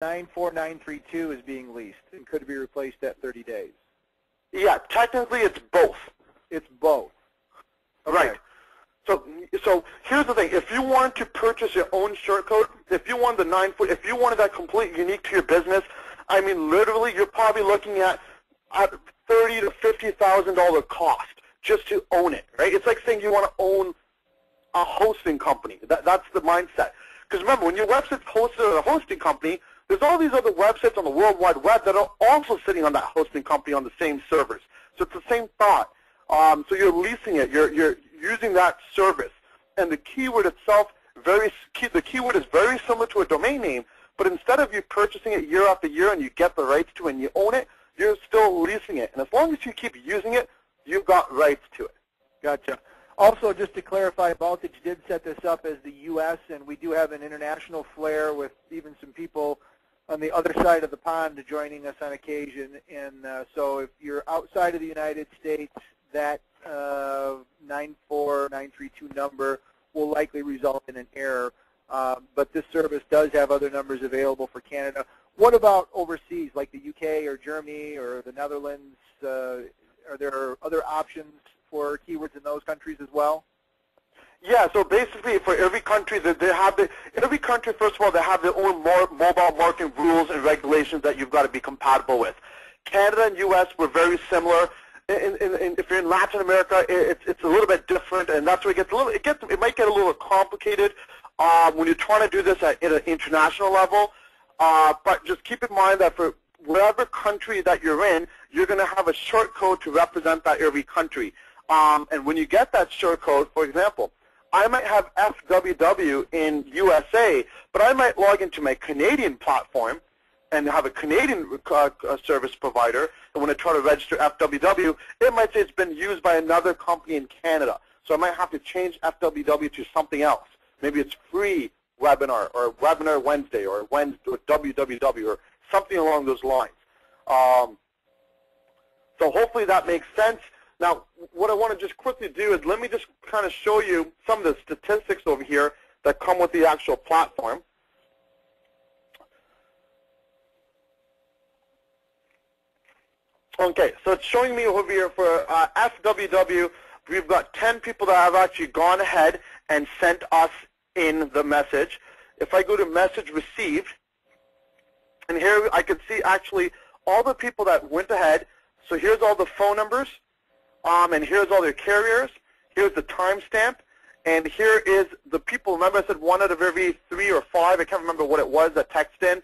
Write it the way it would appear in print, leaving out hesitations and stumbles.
94932 is being leased and could be replaced at 30 days. Yeah, technically it's both. It's both. Okay. Right. So here's the thing. If you wanted to purchase your own short code, if you wanted the 9-foot, if you wanted that completely unique to your business, I mean, literally, you're probably looking at $30,000 to $50,000 cost just to own it, right? It's like saying you want to own a hosting company. That's the mindset. Because remember, when your website's hosted at a hosting company, there's all these other websites on the World Wide Web that are also sitting on that hosting company on the same servers. So it's the same thought. So you're leasing it. You're using that service. And the keyword itself, the keyword is very similar to a domain name, but instead of you purchasing it year after year and you get the rights to it and you own it, you're still leasing it. And as long as you keep using it, you've got rights to it. Gotcha. Also, just to clarify, Voltage did set this up as the U.S., and we do have an international flair with even some people on the other side of the pond joining us on occasion. And so if you're outside of the United States, that 94932 number will likely result in an error. But this service does have other numbers available for Canada. What about overseas, like the UK or Germany or the Netherlands? Are there other options for keywords in those countries as well? Yeah, so basically for every country, every country, first of all, they have their own mobile marketing rules and regulations that you've got to be compatible with. Canada and U.S. were very similar. If you're in Latin America, it's a little bit different, and that's where it might get a little complicated when you're trying to do this at an international level. But just keep in mind that for whatever country that you're in, you're going to have a short code to represent that every country. And when you get that short code, for example, I might have FWW in USA, but I might log into my Canadian platform and have a Canadian service provider, and when I try to register FWW, it might say it's been used by another company in Canada. So I might have to change FWW to something else. Maybe it's free webinar or webinar Wednesday or WWW or something along those lines. So hopefully that makes sense. Now, what I want to just quickly do is let me just kind of show you some of the statistics over here that come with the actual platform. Okay, so it's showing me over here for FWW, we've got 10 people that have actually gone ahead and sent us in the message. If I go to message received, and here I can see actually all the people that went ahead. So here's all the phone numbers, and here's all their carriers. Here's the timestamp, and here is the people. Remember I said 1 out of every 3 or 5, I can't remember what it was, that text in.